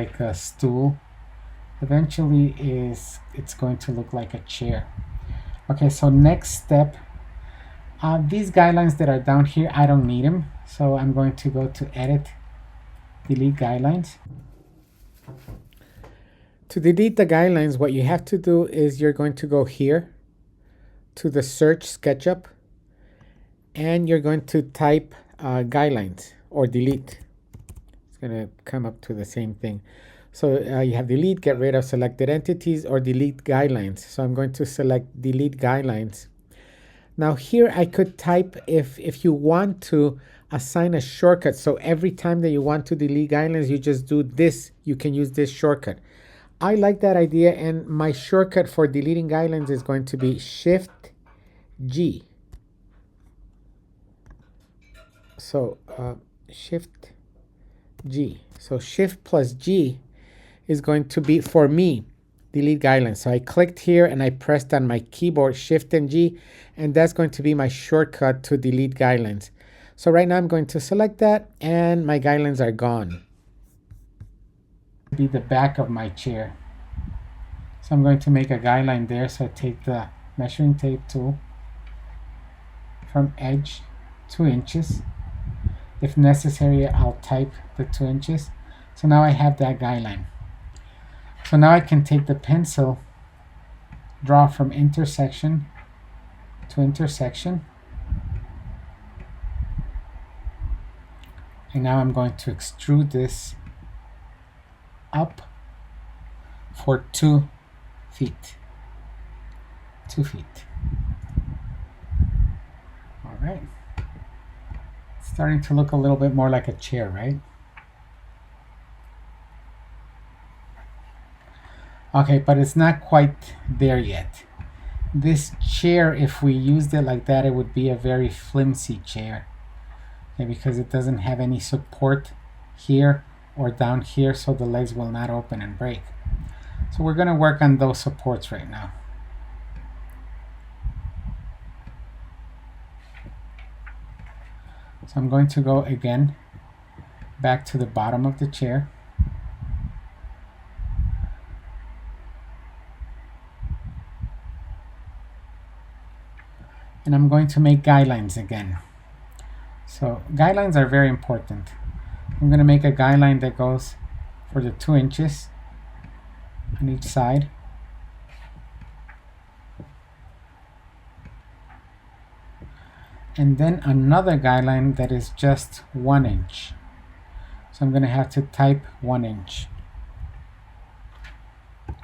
like a stool. Eventually it's going to look like a chair. Okay, so next step, these guidelines that are down here, I don't need them. So I'm going to go to Edit, Delete Guidelines. To delete the guidelines, what you have to do is you're going to go here to the Search SketchUp, and you're going to type guidelines or delete. It's going to come up to the same thing. So you have delete, get rid of selected entities, or delete guidelines. So I'm going to select delete guidelines. Now here I could type, if you want to assign a shortcut, so every time that you want to delete guidelines, you just do this, you can use this shortcut. I like that idea, and my shortcut for deleting guidelines is going to be Shift G. So Shift G. So Shift plus G is going to be, for me, delete guidelines. So I clicked here and I pressed on my keyboard Shift and G, and that's going to be my shortcut to delete guidelines. So right now I'm going to select that, and my guidelines are gone. Be the back of my chair. So I'm going to make a guideline there. So I take the measuring tape tool from edge 2 inches. If necessary, I'll type the 2 inches. So now I have that guideline. So now I can take the pencil, draw from intersection to intersection. And now I'm going to extrude this up for 2 feet. 2 feet. All right. It's starting to look a little bit more like a chair, right? Okay, but it's not quite there yet. This chair, if we used it like that, it would be a very flimsy chair. Okay, because it doesn't have any support here or down here, so the legs will not open and break. So we're going to work on those supports right now. So I'm going to go again back to the bottom of the chair. And I'm going to make guidelines again. So guidelines are very important. I'm going to make a guideline that goes for the 2 inches on each side. And then another guideline that is just 1 inch. So I'm going to have to type 1 inch.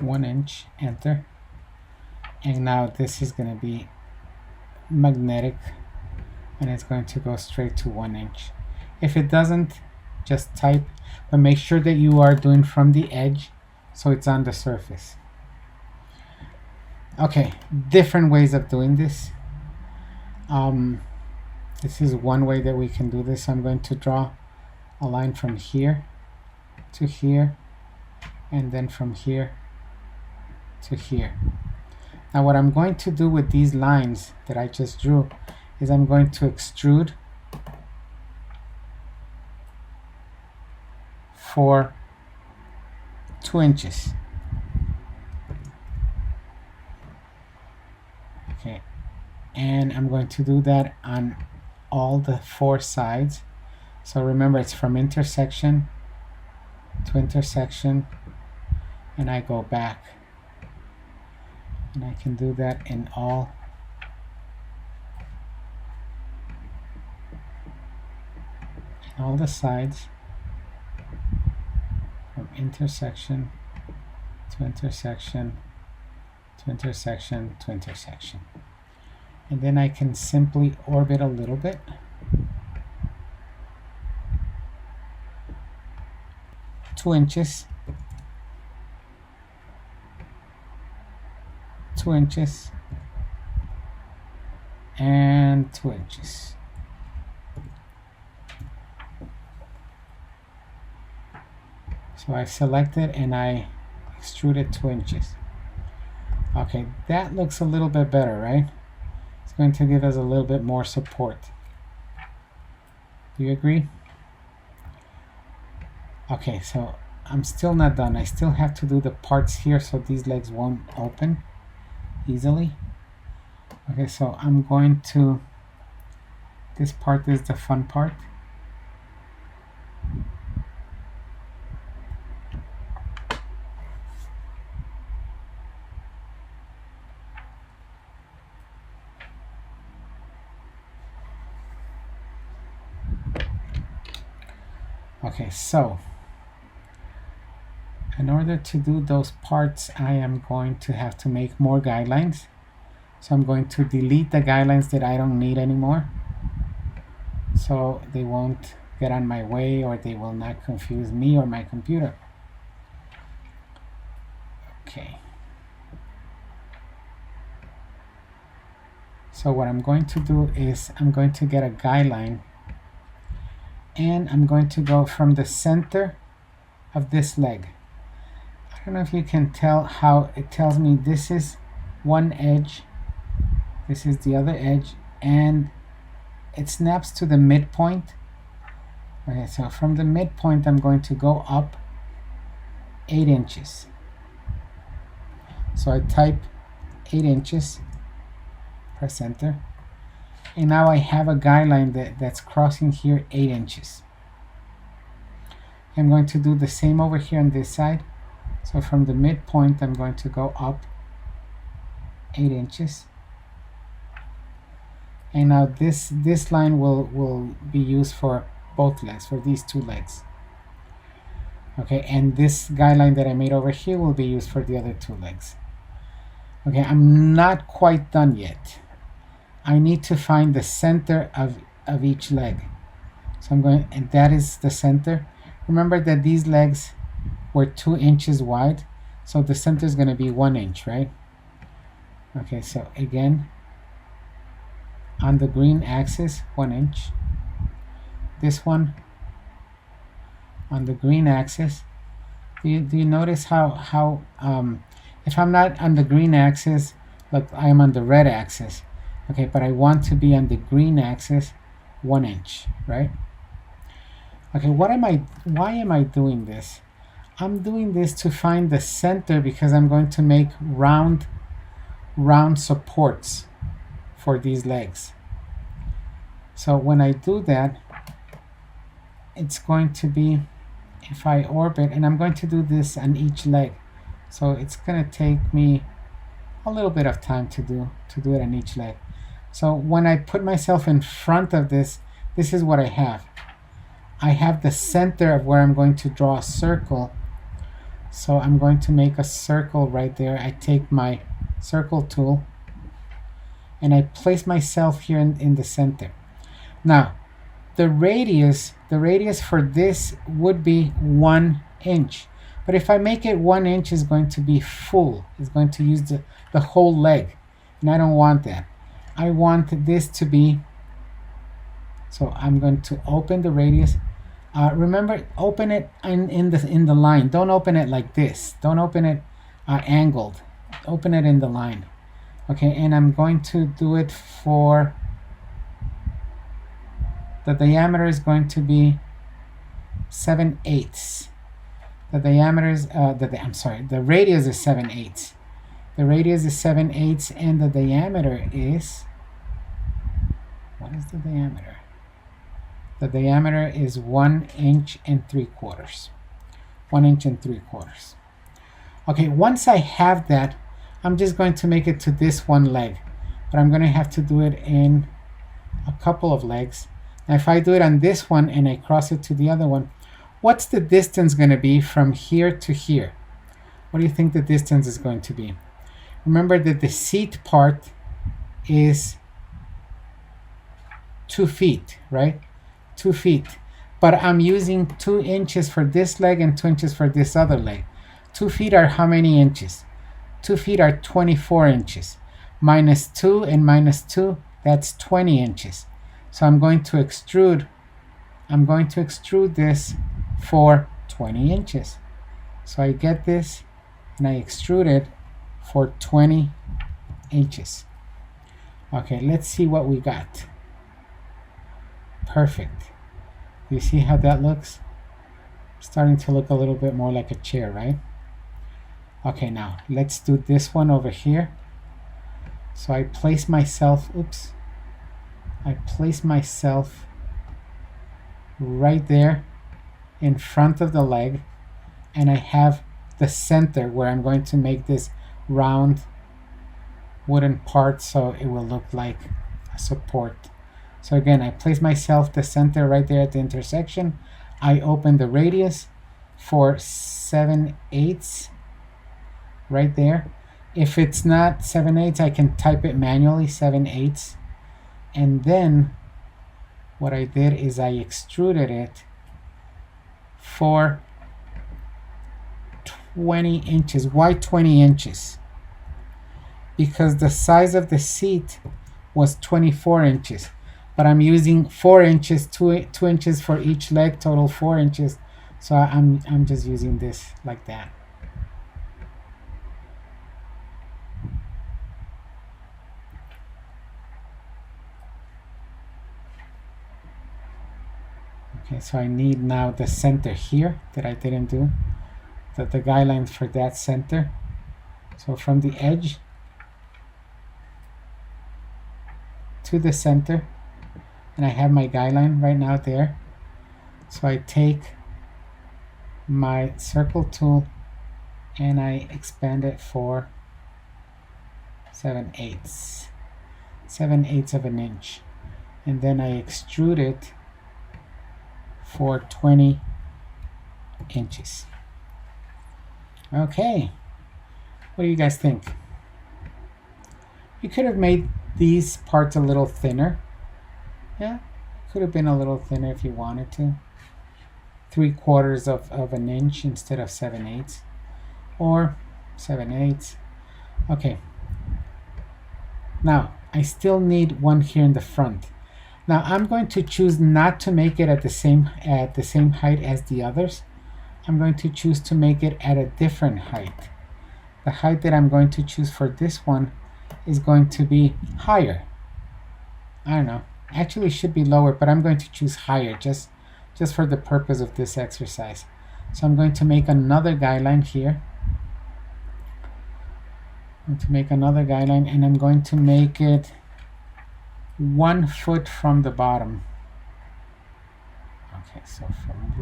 1 inch, enter. And now this is going to be magnetic, and it's going to go straight to 1 inch. If it doesn't, just type, but make sure that you are doing from the edge so it's on the surface. Okay, different ways of doing this. This is one way that we can do this. I'm going to draw a line from here to here, and then from here to here. Now what I'm going to do with these lines that I just drew is I'm going to extrude for 2 inches. Okay, and I'm going to do that on all the 4 sides. So remember, it's from intersection to intersection, and I go back. And I can do that in all the sides, from intersection to intersection to intersection to intersection. And then I can simply orbit a little bit. Two inches. 2 inches and 2 inches. So I select it and I extrude it 2 inches. Okay, that looks a little bit better, right? It's going to give us a little bit more support. Do you agree? Okay, so I'm still not done. I still have to do the parts here so these legs won't open easily. Okay, so I'm going to, this part is the fun part. Okay, so in order to do those parts, I am going to have to make more guidelines. So I'm going to delete the guidelines that I don't need anymore, so they won't get on my way or they will not confuse me or my computer. Okay. So what I'm going to do is I'm going to get a guideline, and I'm going to go from the center of this leg. I don't know if you can tell how it tells me this is one edge, this is the other edge, and it snaps to the midpoint. Okay, so from the midpoint I'm going to go up 8 inches. So I type 8 inches, press enter, and now I have a guideline that's crossing here 8 inches. I'm going to do the same over here on this side. So from the midpoint I'm going to go up 8 inches. And now this line will be used for both legs, for these two legs. Okay, and this guideline that I made over here will be used for the other two legs. Okay, I'm not quite done yet. I need to find the center of each leg. So I'm going, and that is the center. Remember that these legs were 2 inches wide, so the center is going to be 1 inch, right? Okay, so again, on the green axis, 1 inch. This one on the green axis. Do you notice how if I'm not on the green axis, look, I am on the red axis. Okay, but I want to be on the green axis, 1 inch, right? Okay, why am I doing this? I'm doing this to find the center because I'm going to make round supports for these legs. So when I do that, it's going to be, if I orbit, and I'm going to do this on each leg, so it's going to take me a little bit of time to do it on each leg. So when I put myself in front of this, this is what I have. I have the center of where I'm going to draw a circle. So I'm going to make a circle right there. I take my circle tool and I place myself here in the center. Now, the radius for this would be 1 inch. But if I make it 1 inch, is going to be full. It's going to use the whole leg. And I don't want that. I want this to be, so I'm going to open the radius. Remember, open it in the line. Don't open it like this. Don't open it angled. Open it in the line. Okay, and I'm going to do it for, the diameter is going to be 7/8. The diameter is the radius is 7/8. The radius is 7/8, and the diameter is, what is the diameter? The diameter is 1 inch and 3/4. 1 inch and 3/4. Okay, once I have that, I'm just going to make it to this one leg, but I'm going to have to do it in a couple of legs. Now if I do it on this one and I cross it to the other one, what's the distance going to be from here to here? What do you think the distance is going to be? Remember that the seat part is 2 feet, right? 2 feet. But I'm using 2 inches for this leg and 2 inches for this other leg. 2 feet are how many inches? 2 feet are 24 inches. Minus 2 and minus 2, that's 20 inches. So I'm going to extrude this for 20 inches. So I get this and I extrude it for 20 inches. Okay, let's see what we got. Perfect. You see how that looks? Starting to look a little bit more like a chair, right? Okay, now let's do this one over here. So I place myself, I place myself right there in front of the leg, and I have the center where I'm going to make this round wooden part so it will look like a support. So again, I place myself the center right there at the intersection. I open the radius for 7/8 right there. If it's not 7/8, I can type it manually, 7/8. And then what I did is I extruded it for 20 inches. Why 20 inches? Because the size of the seat was 24 inches. But I'm using 4 inches, 2 inches for each leg, total 4 inches. So I'm just using this like that. Okay, so I need now the center here that I didn't do. The guidelines for that center. So from the edge to the center, and I have my guideline right now there. So I take my circle tool and I expand it for 7/8 of an inch, and then I extrude it for 20 inches. Okay, what do you guys think? You could have made these parts a little thinner. Yeah, could have been a little thinner if you wanted to. 3/4 of an inch instead of 7/8, or 7/8. Okay. Now I still need one here in the front. Now I'm going to choose not to make it at the same height as the others. I'm going to choose to make it at a different height. The height that I'm going to choose for this one is going to be higher. I don't know. Actually, it should be lower, but I'm going to choose higher just for the purpose of this exercise. So I'm going to make another guideline here. I'm going to make another guideline, and I'm going to make it 1 foot from the bottom. Okay, so from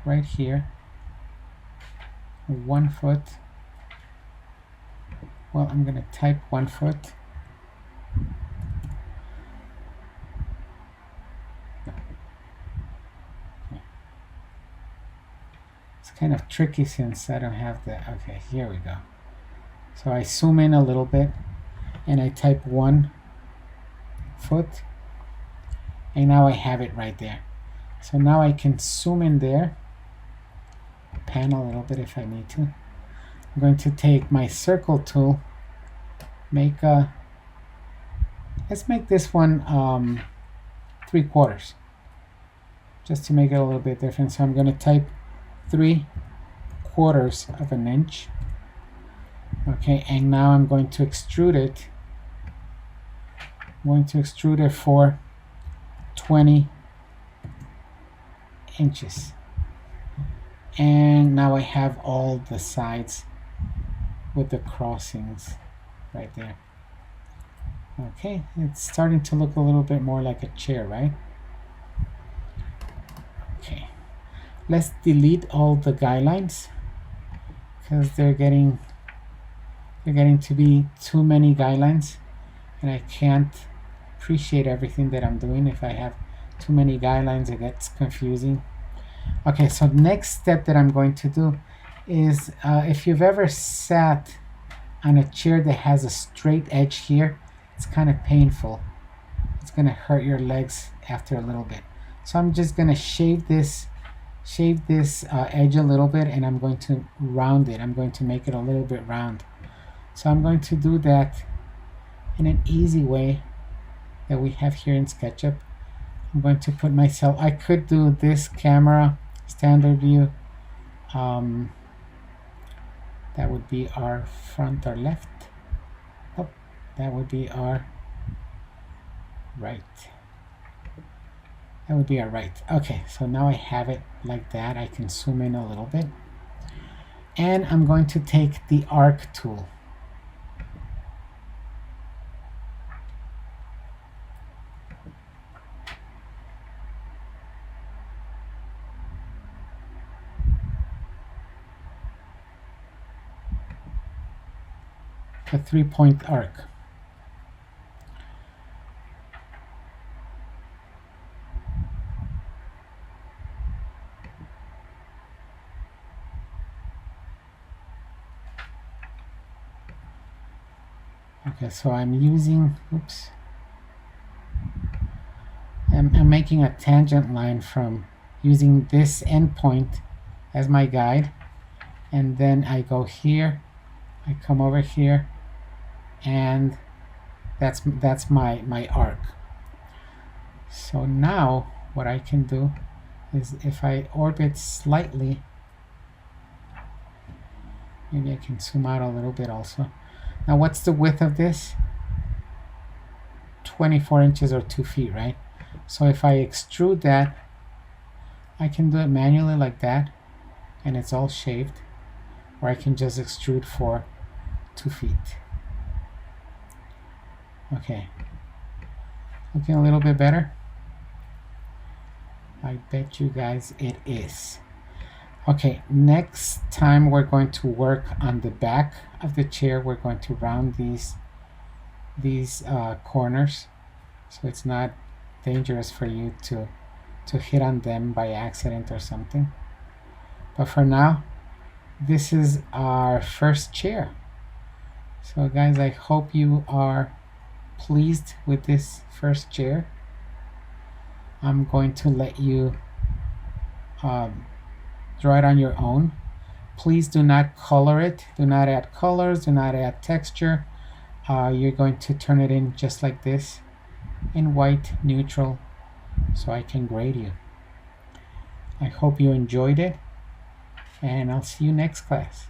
right here, 1 foot. Well, I'm going to type 1 foot. It's kind of tricky since I don't have the, okay, here we go. So I zoom in a little bit and I type 1 foot, and now I have it right there. So now I can zoom in there, pan a little bit if I need to. I'm going to take my circle tool, let's make this one 3/4, just to make it a little bit different. So I'm going to type 3/4 of an inch. Okay, and now I'm going to extrude it. I'm going to extrude it for 20 inches. And now I have all the sides with the crossings right there. Okay, it's starting to look a little bit more like a chair, right? Okay, let's delete all the guidelines because they're getting to be too many guidelines, and I can't appreciate everything that I'm doing. If I have too many guidelines, it gets confusing. Okay, so next step that I'm going to do is if you've ever sat on a chair that has a straight edge here, it's kind of painful. It's going to hurt your legs after a little bit. So I'm just going to shave this edge a little bit, and I'm going to round it. I'm going to make it a little bit round. So I'm going to do that in an easy way that we have here in SketchUp. I'm going to put myself, I could do this camera, standard view. That would be our front or left. Oh, that would be our right. That would be all right. Okay, so now I have it like that. I can zoom in a little bit. And I'm going to take the arc tool. The 3-point arc. Okay, so I'm using, oops, I'm making a tangent line from using this endpoint as my guide, and then I go here, I come over here, and that's my arc. So now what I can do is if I orbit slightly, maybe I can zoom out a little bit also. Now what's the width of this? 24 inches or 2 feet, right? So if I extrude that, I can do it manually like that, and it's all shaved, or I can just extrude for 2 feet. Okay, looking a little bit better? I bet you guys it is. Okay, next time we're going to work on the back of the chair. We're going to round these corners, so it's not dangerous for you to hit on them by accident or something. But for now, this is our first chair. So guys, I hope you are pleased with this first chair. I'm going to let you draw it on your own. Please do not color it. Do not add colors. Do not add texture. You're going to turn it in just like this, in white, neutral, so I can grade you. I hope you enjoyed it, and I'll see you next class.